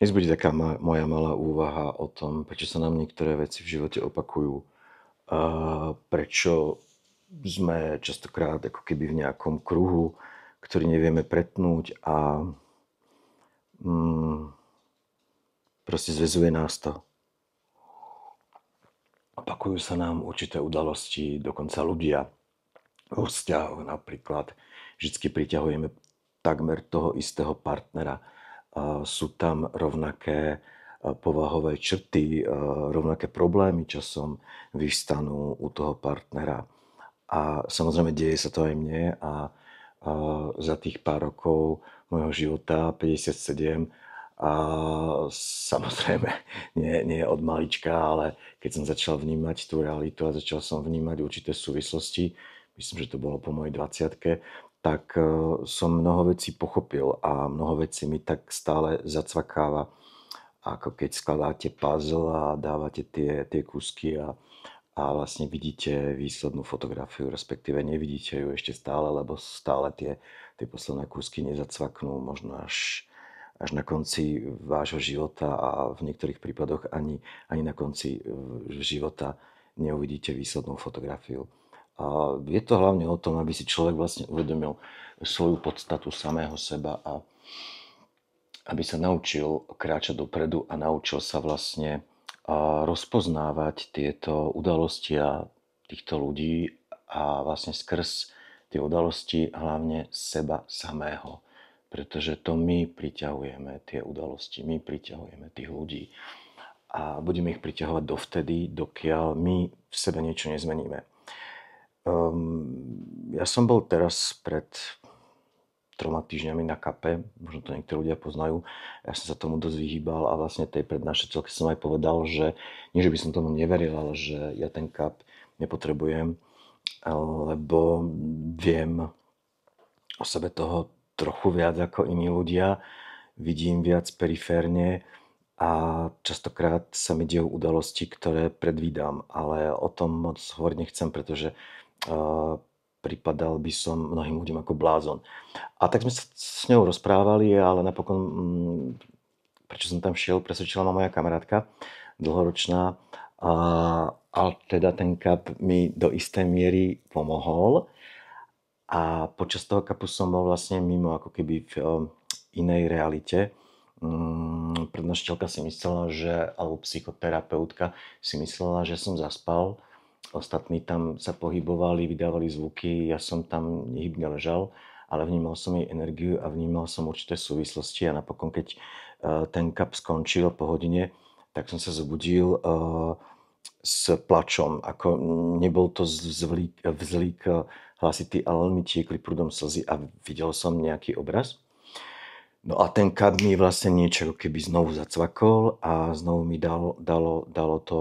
Dnes bude taká moja malá úvaha o tom, prečo sa nám niektoré veci v živote opakujú. A prečo sme častokrát ako keby v nejakom kruhu, ktorý nevieme pretnúť a mm, proste zväzuje nás to. Opakujú sa nám určité udalosti, dokonca ľudia vo vzťahoch napríklad. Vždycky priťahujeme takmer toho istého partnera. Sú tam rovnaké povahové črty, rovnaké problémy časom vyvstanú u toho partnera. A samozrejme deje sa to aj mne a za tých pár rokov môjho života, 57, a samozrejme nie od malička, ale keď som začal vnímať tú realitu a začal som vnímať určité súvislosti, myslím, že to bolo po mojej 20, tak som mnoho vecí pochopil a mnoho vecí mi tak stále zacvakáva, ako keď skladáte puzzle a dávate tie kúsky a vlastne vidíte výslednú fotografiu, respektíve nevidíte ju ešte stále, lebo stále tie posledné kúsky nezacvaknú možno až na konci vášho života a v niektorých prípadoch ani na konci života neuvidíte výslednú fotografiu. A je to hlavne o tom, aby si človek vlastne uvedomil svoju podstatu samého seba a aby sa naučil kráčať dopredu a naučil sa vlastne rozpoznávať tieto udalosti a týchto ľudí a vlastne skrz tie udalosti hlavne seba samého. Pretože to my priťahujeme tie udalosti, my priťahujeme tých ľudí a budeme ich priťahovať dovtedy, dokiaľ my v sebe niečo nezmeníme. Ja som bol teraz pred 3 týždňami na kape, možno to niektorí ľudia poznajú. Ja som sa tomu dosť vyhýbal a vlastne tej prednášateľke som aj povedal, že nie, že by som tomu neveril, ale že ja ten kap nepotrebujem, lebo viem o sebe toho trochu viac ako iní ľudia, vidím viac periférne a častokrát sa mi dejú udalosti, ktoré predvídam, ale o tom moc hovoriť nechcem, pretože pripadal by som mnohým ľuďom ako blázon. A tak sme sa s ňou rozprávali, ale napokon, prečo som tam šiel, presvedčila ma moja kamarátka, dlhoročná, a teda ten kap mi do istej miery pomohol a počas toho kapu som bol vlastne mimo, ako keby v inej realite. Prednášateľka si myslela, alebo psychoterapeutka si myslela, že som zaspal. Ostatní tam sa pohybovali, vydávali zvuky, ja som tam nehybne ležal, ale vnímal som jej energiu a vnímal som určité súvislosti a napokon, keď ten kap skončil po hodine, tak som sa zobudil s plačom. Ako nebol to vzlík hlasitý, ale len mi tiekli prúdom slzy a videl som nejaký obraz. No a ten kap mi vlastne niečo keby znovu zacvakol a znovu mi dalo to,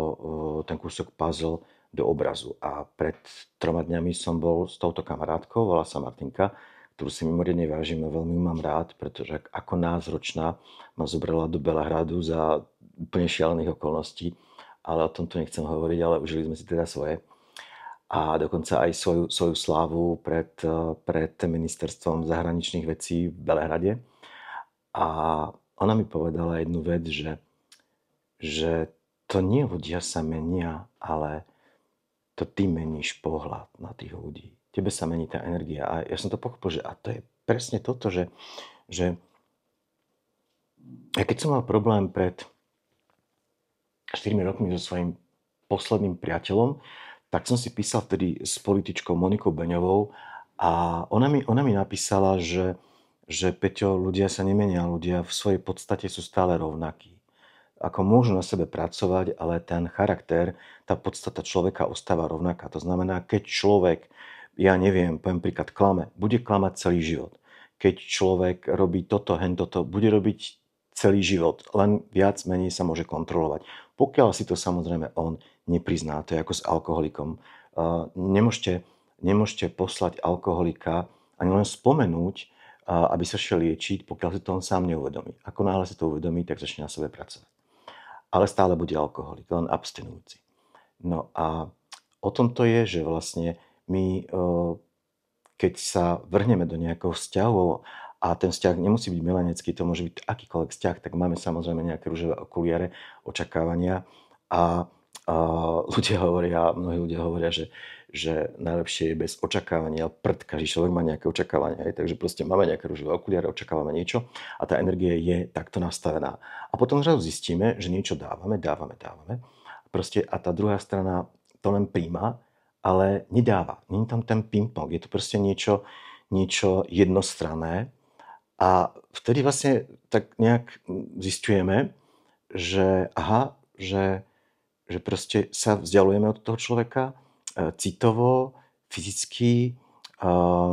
ten kúsok puzzle do obrazu. A pred 3 dňami som bol s touto kamarátkou, volá sa Martinka, ktorú si mimoriadne vážim a veľmi mám rád, pretože ako názročná ma zobrala do Belehradu za úplne šialených okolností, ale o tomto nechcem hovoriť, ale užili sme si teda svoje. A dokonca aj svoju slávu pred ministerstvom zahraničných vecí v Belehrade. A ona mi povedala jednu vec, že to nie ľudia sa menia, ale to ty meníš pohľad na tých ľudí. Tebe sa mení tá energia. A ja som to pochopil, že a to je presne toto, že aj keď som mal problém pred 4 rokmi so svojím posledným priateľom, tak som si písal vtedy s političkou Monikou Beňovou a ona mi napísala, že Peťo, ľudia sa nemenia, ľudia v svojej podstate sú stále rovnakí. Ako môžu na sebe pracovať, ale ten charakter, tá podstata človeka ostáva rovnaká. To znamená, keď človek, ja neviem, poviem príklad, klame, bude klamať celý život. Keď človek robí toto, toto, bude robiť celý život. Len viac menej sa môže kontrolovať. Pokiaľ si to samozrejme on neprizná, to je ako s alkoholikom. Nemôžete poslať alkoholika ani len spomenúť, aby sa šiel liečiť, pokiaľ si to on sám neuvedomí. Ako náhle si to uvedomí, tak začne na sebe pracovať. Ale stále bude alkoholik, len abstinujúci. No a o tom to je, že vlastne my, keď sa vrhneme do nejakého vzťahu A ten vzťah nemusí byť milenecký, to môže byť akýkoľvek vzťah, tak máme samozrejme nejaké ružové okuliare, očakávania a ľudia hovoria, mnohí ľudia hovoria, že najlepšie je bez očakávania, každý človek má nejaké očakávania, takže proste máme nejaké ružové okuliare, očakávame niečo a tá energia je takto nastavená. A potom zrazu zistíme, že niečo dávame. Proste a tá druhá strana to len príjma, ale nedáva. Nie je tam ten ping-pong, je to proste niečo jednostranné. A vtedy vlastne tak nejak zisťujeme, že aha, že proste sa vzdialujeme od toho človeka citovo, fyzicky,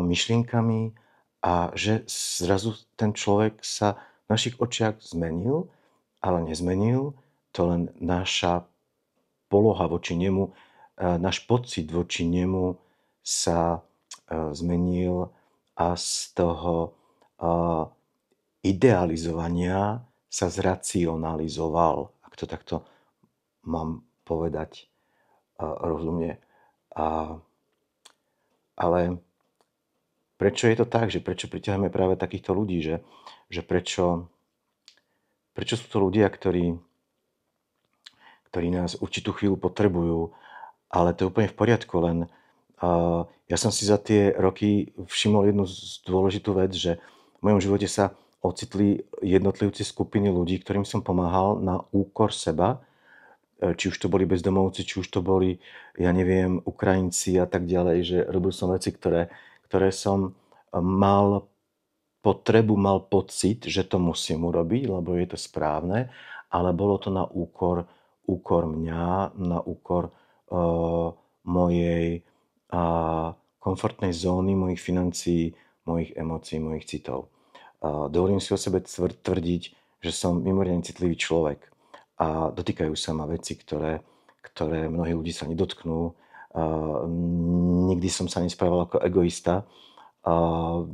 myšlienkami a že zrazu ten človek sa v našich očiach zmenil, ale nezmenil, to len naša poloha voči nemu, náš pocit voči nemu sa zmenil a z toho idealizovania sa zracionalizoval, ak to takto mám povedať rozumne. Ale prečo je to tak, že prečo priťahujeme práve takýchto ľudí, že prečo sú to ľudia, ktorí nás určitú chvíľu potrebujú, ale to je úplne v poriadku, len ja som si za tie roky všimol jednu dôležitú vec, že v mojom živote sa ocitli jednotlivci skupiny ľudí, ktorým som pomáhal na úkor seba, či už to boli bezdomovci, či už to boli, ja neviem, Ukrajinci a tak ďalej, že robil som veci, ktoré som mal potrebu, mal pocit, že to musím urobiť, lebo je to správne, ale bolo to na úkor mňa, na úkor mojej komfortnej zóny, mojich financií, mojich emócií, mojich citov. Dovolím si o sebe tvrdiť, že som mimoriadne citlivý človek a dotýkajú sa ma veci, ktoré mnohí ľudí sa nedotknú. Nikdy som sa nesprával ako egoista.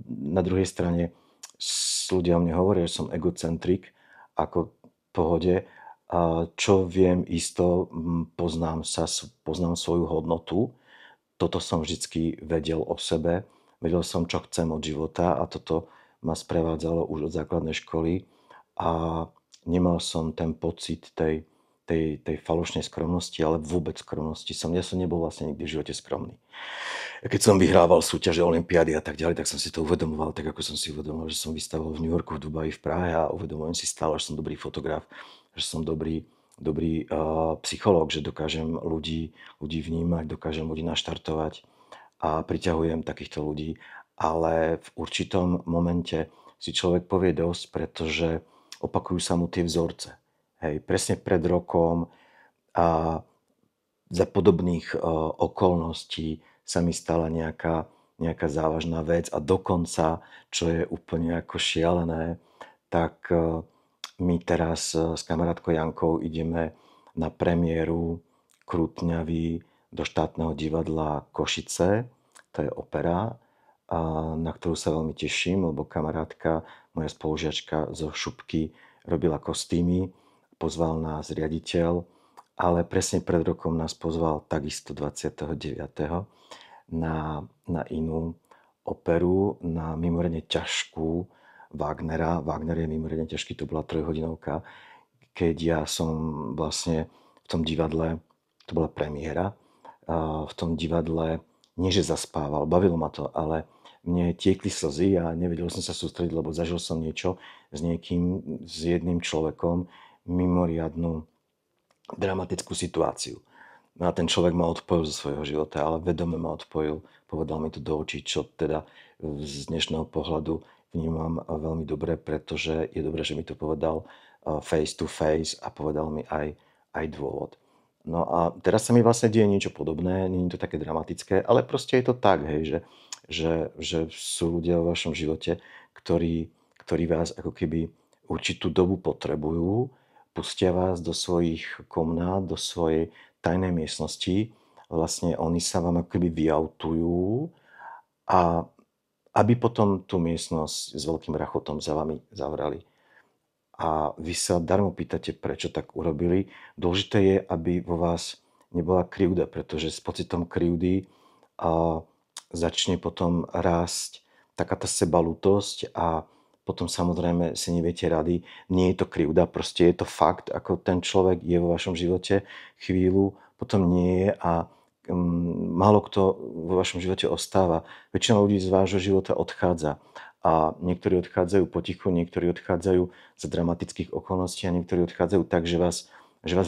Na druhej strane ľudia o mne hovoria, že som egocentrik, ako v pohode. Čo viem isto, poznám svoju hodnotu. Toto som vždycky vedel o sebe. Vedel som, čo chcem od života a toto ma sprevádzalo už od základnej školy a nemal som ten pocit tej falošnej skromnosti, ale vôbec skromnosti. Ja som nebol vlastne nikdy v živote skromný. Keď som vyhrával súťaže, olympiády a tak ďalej, tak som si to uvedomoval, tak ako som si uvedomoval, že som vystavoval v New Yorku, v Dubaji, v Prahe a uvedomujem si stále, že som dobrý fotograf, že som dobrý psychológ, že dokážem ľudí vnímať, dokážem ľudí naštartovať a priťahujem takýchto ľudí, ale v určitom momente si človek povie dosť, pretože opakujú sa mu tie vzorce. Hej, presne pred rokom a za podobných okolností sa mi stala nejaká závažná vec a dokonca, čo je úplne ako šialené, tak my teraz s kamarátkou Jankou ideme na premiéru Krútňavy do štátneho divadla Košice, to je opera, na ktorú sa veľmi teším, lebo kamarátka, moja spolužiačka zo Šupky robila kostýmy, pozval nás riaditeľ, ale presne pred rokom nás pozval takisto 29. na inú operu, na mimoriadne ťažkú Wagnera. Wagner je mimoriadne ťažký, to bola 3-hodinovka, keď ja som vlastne v tom divadle, to bola premiéra, v tom divadle nie že zaspával, bavilo ma to, ale mne tiekli slzy a nevedel som sa sústrediť, lebo zažil som niečo s jedným človekom, mimoriadnu dramatickú situáciu. No a ten človek ma odpojil zo svojho života, ale vedome ma odpojil, povedal mi to do očí, čo teda z dnešného pohľadu vnímam veľmi dobre, pretože je dobré, že mi to povedal face to face a povedal mi aj dôvod. No a teraz sa mi vlastne deje niečo podobné, nie je to také dramatické, ale proste je to tak, hej, že sú ľudia vo vašom živote, ktorí vás ako keby určitú dobu potrebujú, pustia vás do svojich komnát, do svojej tajnej miestnosti, vlastne oni sa vám ako keby vyautujú a aby potom tú miestnosť s veľkým rachotom za vami zavrali. A vy sa darmo pýtate, prečo tak urobili. Dôležité je, aby vo vás nebola krivda, pretože s pocitom krivdy začne potom rásť taká tá sebalútosť a potom samozrejme si neviete rady, nie je to krivda, proste je to fakt, ako ten človek je vo vašom živote chvíľu, potom nie je a málo kto vo vašom živote ostáva. Väčšina ľudí z vášho života odchádza a niektorí odchádzajú potichu, niektorí odchádzajú za dramatických okolností a niektorí odchádzajú tak, že vás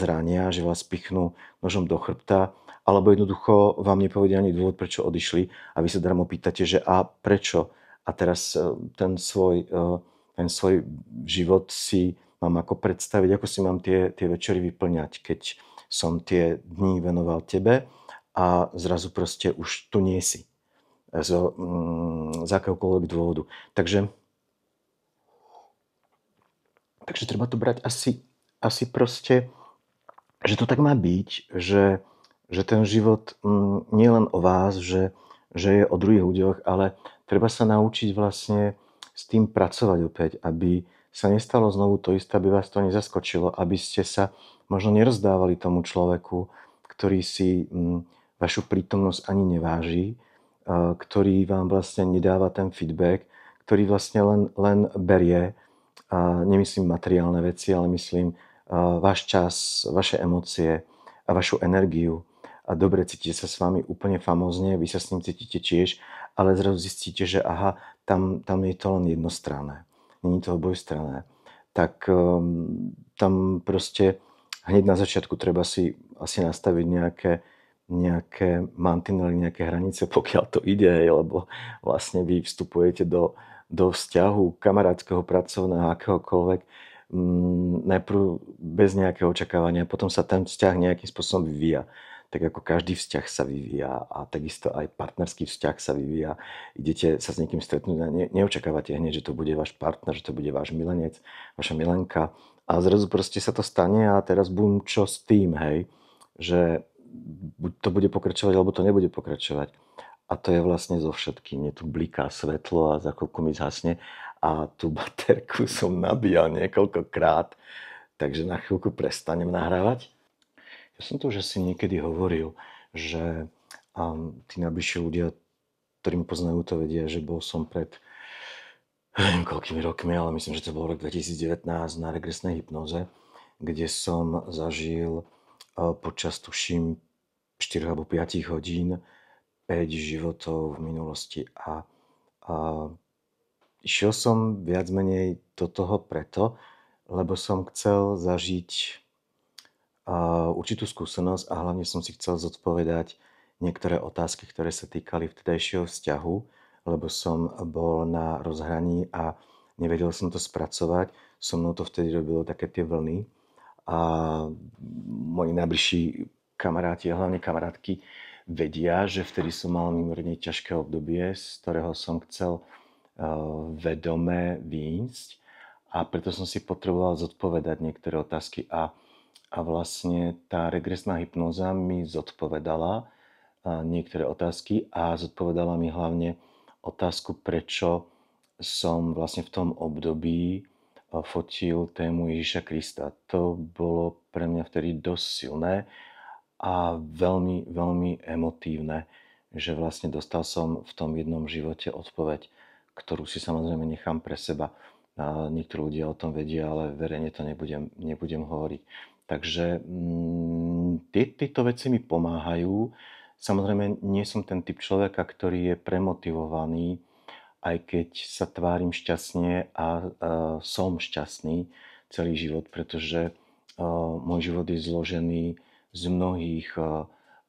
ránia, že vás pichnú nožom do chrbta, alebo jednoducho vám nepovedia ani dôvod, prečo odišli a vy sa darmo pýtate, že a prečo? A teraz ten svoj život si mám ako predstaviť, ako si mám tie večery vyplňať, keď som tie dní venoval tebe a zrazu proste už tu nie si z akéhokoľvek dôvodu. Takže treba to brať asi proste, že to tak má byť, že ten život nie je len o vás, že je o druhých ľuďoch, ale treba sa naučiť vlastne s tým pracovať opäť, aby sa nestalo znovu to isté, aby vás to nezaskočilo, aby ste sa možno nerozdávali tomu človeku, ktorý si vašu prítomnosť ani neváži, ktorý vám vlastne nedáva ten feedback, ktorý vlastne len berie, nemyslím materiálne veci, ale myslím váš čas, vaše emócie a vašu energiu. A dobre, cítite sa s vami úplne famózne, vy sa s ním cítite tiež, ale zrazu zistíte, že aha, tam je to len jednostranné. Není to obojstranné. Tak tam proste hneď na začiatku treba si asi nastaviť nejaké mantinely, nejaké hranice, pokiaľ to ide, lebo vlastne vy vstupujete do vzťahu kamarátskeho, pracovného, akéhokoľvek, najprv bez nejakého očakávania, potom sa ten vzťah nejakým spôsobom vyvíja. Tak ako každý vzťah sa vyvíja a takisto aj partnerský vzťah sa vyvíja. Idete sa s niekým stretnúť a neočakávate hneď, že to bude váš partner, že to bude váš milenec, vaša milenka a zrazu proste sa to stane a teraz bum, čo s tým, hej? Že buď to bude pokračovať, alebo to nebude pokračovať. A to je vlastne so všetkým. Mne tu bliká svetlo a za chvíľku mi zhasne a tú baterku som nabíjal niekoľkokrát, takže na chvíľku prestanem nahrávať. Ja som to už asi niekedy hovoril, že tí najbližší ľudia, ktorí ma poznajú, to vedia, že bol som pred neviem koľkými rokmi, ale myslím, že to bol rok 2019 na regresnej hypnoze, kde som zažil počas tuším 4 alebo 5 hodín 5 životov v minulosti a išiel som viac menej do toho preto, lebo som chcel zažiť určitú skúsenosť a hlavne som si chcel zodpovedať niektoré otázky, ktoré sa týkali vtedajšieho vzťahu, lebo som bol na rozhraní a nevedel som to spracovať. So mnou to vtedy robilo také tie vlny a moji najbližší kamaráti a hlavne kamarátky vedia, že vtedy som mal mimoriadne ťažké obdobie, z ktorého som chcel vedome výjsť a preto som si potreboval zodpovedať niektoré otázky a vlastne tá regresná hypnóza mi zodpovedala niektoré otázky a zodpovedala mi hlavne otázku, prečo som vlastne v tom období fotil tému Ježiša Krista. To bolo pre mňa vtedy dosť silné a veľmi, veľmi emotívne, že vlastne dostal som v tom jednom živote odpoveď, ktorú si samozrejme nechám pre seba. Niektorí ľudia o tom vedia, ale verejne to nebudem hovoriť. Takže tieto veci mi pomáhajú. Samozrejme, nie som ten typ človeka, ktorý je premotivovaný, aj keď sa tvárim šťastne a som šťastný celý život, pretože môj život je zložený z mnohých,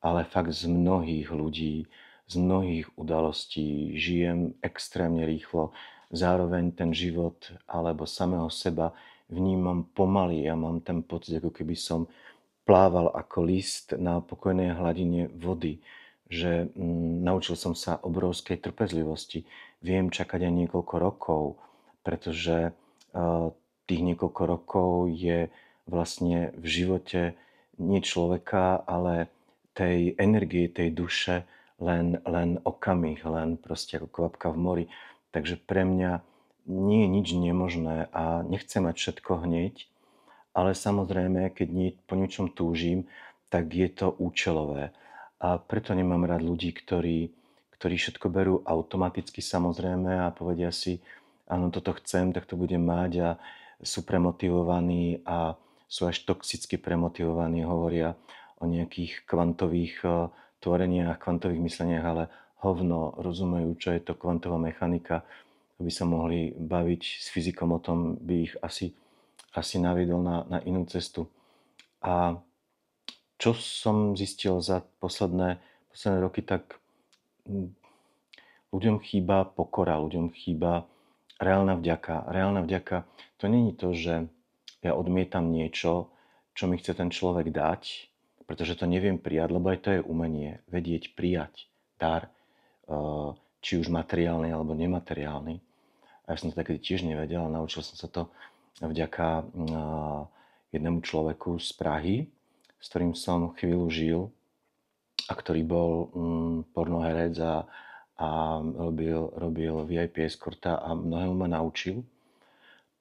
ale fakt z mnohých ľudí, z mnohých udalostí. Žijem extrémne rýchlo. Zároveň ten život alebo samého seba vnímam pomaly. Ja mám ten pocit, ako keby som plával ako list na pokojnej hladine vody. Že naučil som sa obrovskej trpezlivosti. Viem čakať aj niekoľko rokov, pretože tých niekoľko rokov je vlastne v živote nie človeka, ale tej energie, tej duše len okamih, len proste ako kvapka v mori. Takže pre mňa nie je nič nemožné a nechcem mať všetko hneď, ale samozrejme, keď po niečom túžim, tak je to účelové. A preto nemám rád ľudí, ktorí všetko berú automaticky samozrejme a povedia si, áno, toto chcem, tak to budem mať a sú premotivovaní a sú až toxicky premotivovaní, hovoria o nejakých kvantových tvoreniach, kvantových mysleniach, ale hovno rozumejú, čo je to kvantová mechanika, by sa mohli baviť s fyzikom o tom, by ich asi naviedol na inú cestu. A čo som zistil za posledné roky, tak ľuďom chýba pokora, ľuďom chýba reálna vďaka. Reálna vďaka to není to, že ja odmietam niečo, čo mi chce ten človek dať, pretože to neviem prijať, lebo aj to je umenie, vedieť prijať dar, či už materiálny alebo nemateriálny. A ja som to takedy tiež nevedel a naučil som sa to vďaka jednému človeku z Prahy, s ktorým som chvíľu žil a ktorý bol pornoherec a robil VIP eskorta a mnohému ma naučil.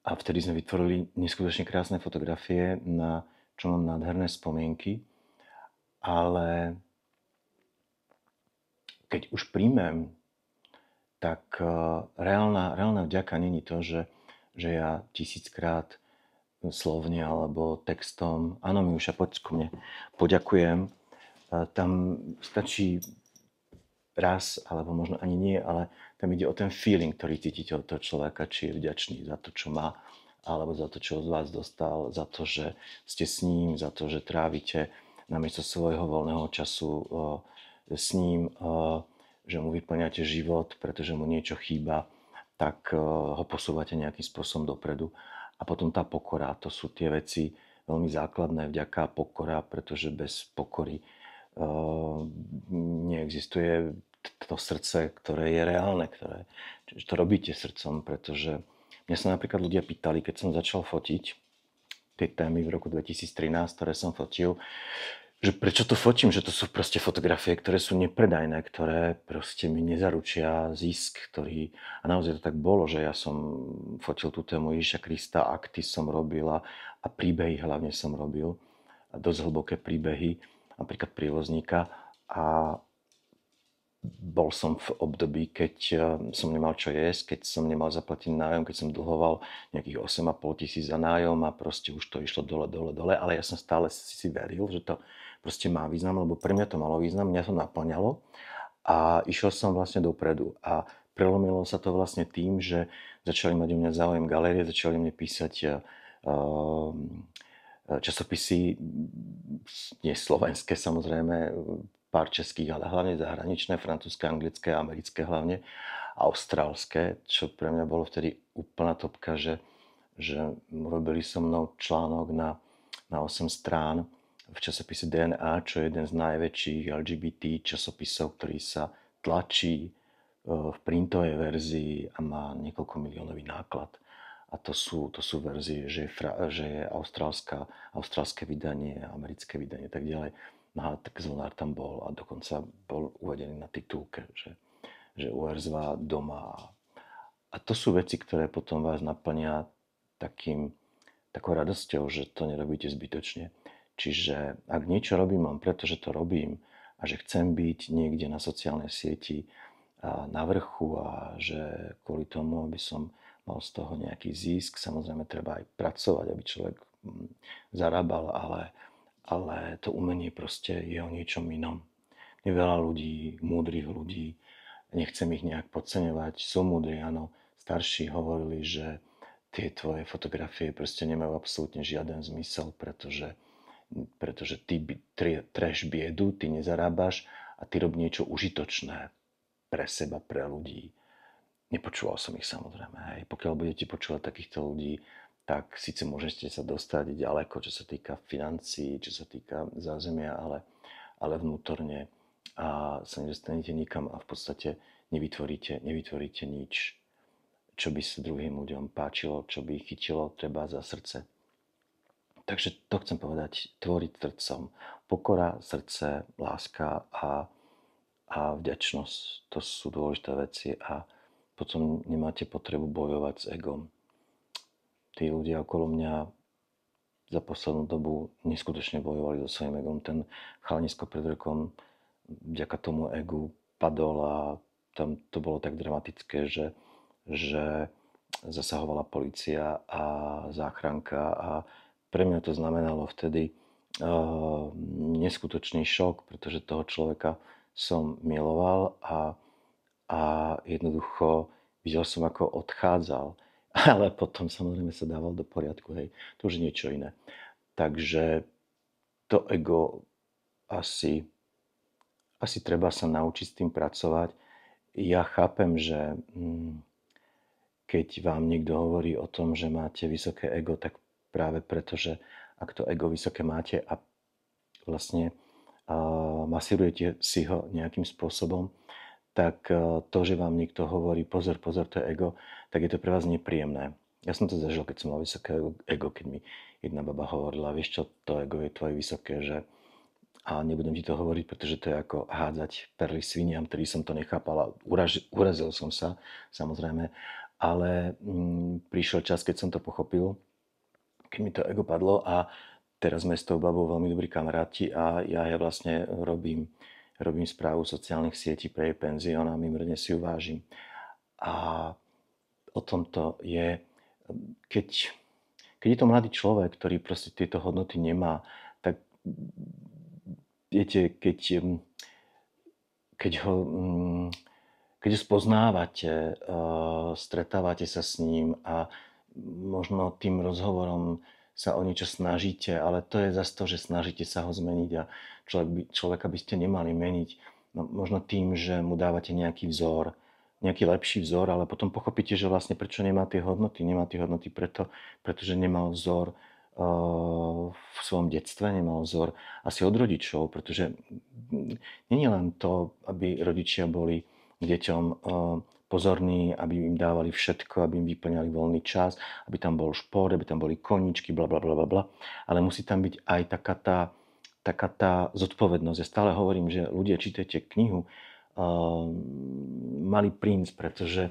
A vtedy sme vytvorili neskutočne krásne fotografie, na čo mám nádherné spomienky. Ale keď už príjmem, tak reálna vďaka není to, že ja tisíckrát slovne alebo textom, áno Miuša, poď ku mne, poďakujem. Tam stačí raz, alebo možno ani nie, ale tam ide o ten feeling, ktorý cítite od toho človeka, či je vďačný za to, čo má, alebo za to, čo od vás dostal, za to, že ste s ním, za to, že trávite namiesto svojho voľného času s ním, že mu vyplňate život, pretože mu niečo chýba, tak ho posúvate nejakým spôsobom dopredu. A potom tá pokora, to sú tie veci veľmi základné, vďaka pokora, pretože bez pokory neexistuje to srdce, ktoré je reálne, že to robíte srdcom, pretože mňa sa napríklad ľudia pýtali, keď som začal fotiť tie témy v roku 2013, ktoré som fotil, že prečo to fotím, že to sú proste fotografie, ktoré sú nepredajné, ktoré proste mi nezaručia zisk, ktorý... A naozaj to tak bolo, že ja som fotil tú tému Ježiša Krista, akty som robila a príbehy hlavne som robil, a dosť hlboké príbehy, napríklad Prievozníka, a bol som v období, keď som nemal čo jesť, keď som nemal zaplatiť nájom, keď som dlhoval nejakých 8,5 tisíc za nájom a proste už to išlo dole, ale ja som stále si veril, že to proste má význam, lebo pre mňa to malo význam, mňa to naplňalo a išiel som vlastne dopredu a prelomilo sa to vlastne tým, že začali mať o mňa záujem galérie, začali mne písať časopisy, nie slovenské samozrejme, pár českých, ale hlavne zahraničné, francúzske, anglické, americké hlavne, austrálske, čo pre mňa bolo vtedy úplná topka, že robili so mnou článok na 8 strán v časopise DNA, čo je jeden z najväčších LGBT časopisov, ktorý sa tlačí v printovej verzii a má niekoľko miliónový náklad. A to sú verzie, že je austrálske vydanie, americké vydanie a tak ďalej. No a tak zvonár tam bol a dokonca bol uvedený na titulke, že URZVA doma. A to sú veci, ktoré potom vás naplnia takou radosťou, že to nerobíte zbytočne. Čiže ak niečo robím len preto, že to robím a že chcem byť niekde na sociálnej sieti na vrchu a že kvôli tomu, aby som mal z toho nejaký zisk, samozrejme treba aj pracovať, aby človek zarábal, ale to umenie proste je o niečom inom. Je veľa ľudí, múdrych ľudí, nechcem ich nejak podceňovať, sú múdri, áno, starší hovorili, že tie tvoje fotografie proste nemajú absolútne žiaden zmysel, pretože ty treš biedu, ty nezarábaš a ty rob niečo užitočné pre seba, pre ľudí. Nepočúval som ich samozrejme. Hej. Pokiaľ budete počúvať takýchto ľudí, tak síce môžete sa dostať ďaleko, čo sa týka financií, čo sa týka zázemia, ale vnútorne a sa nedostanete nikam a v podstate nevytvoríte nič, čo by sa druhým ľuďom páčilo, čo by ich chytilo treba za srdce. Takže to chcem povedať, tvoriť srdcom. Pokora, srdce, láska a vďačnosť. To sú dôležité veci a potom nemáte potrebu bojovať s egom. Tí ľudia okolo mňa za poslednú dobu neskutočne bojovali so svojím egom. Ten chalanisko pred rokom vďaka tomu egu padol a tam to bolo tak dramatické, že zasahovala polícia a záchranka a pre mňa to znamenalo vtedy neskutočný šok, pretože toho človeka som miloval a jednoducho videl som, ako odchádzal. Ale potom samozrejme sa dával do poriadku, hej. To už je niečo iné. Takže to ego asi treba sa naučiť s tým pracovať. Ja chápem, že keď vám niekto hovorí o tom, že máte vysoké ego, tak práve preto, že ak to ego vysoké máte a vlastne masírujete si ho nejakým spôsobom, tak to, že vám niekto hovorí pozor, pozor, to je ego, tak je to pre vás nepríjemné. Ja som to zažil, keď som mal vysoké ego, keď mi jedna baba hovorila, vieš čo, to ego je tvoje vysoké, že a nebudem ti to hovoriť, pretože to je ako hádzať perly sviniam, ktorý som to nechápal a urazil som sa, samozrejme. Ale prišiel čas, keď som to pochopil, keď mi to ego padlo a teraz sme s tou babou veľmi dobrí kamaráti a ja vlastne robím správu sociálnych sietí pre jej penzión a mimoriadne si ju vážim. A o tomto je, keď je to mladý človek, ktorý proste tieto hodnoty nemá, tak viete, keď ho spoznávate, stretávate sa s ním a možno tým rozhovorom sa o niečo snažíte, ale to je zase to, že snažíte sa ho zmeniť a človeka by ste nemali meniť. No, možno tým, že mu dávate nejaký vzor, nejaký lepší vzor, ale potom pochopíte, že vlastne prečo nemá tie hodnoty. Nemá tie hodnoty pretože nemal vzor v svojom detstve, nemal vzor asi od rodičov, pretože nie je len to, aby rodičia boli k deťom pozorní, aby im dávali všetko, aby im vyplňali voľný čas, aby tam bol šport, aby tam boli koníčky, bla bla bla bla bla. Ale musí tam byť aj taká tá zodpovednosť. Ja stále hovorím, že ľudia, čítajte knihu Malý princ, pretože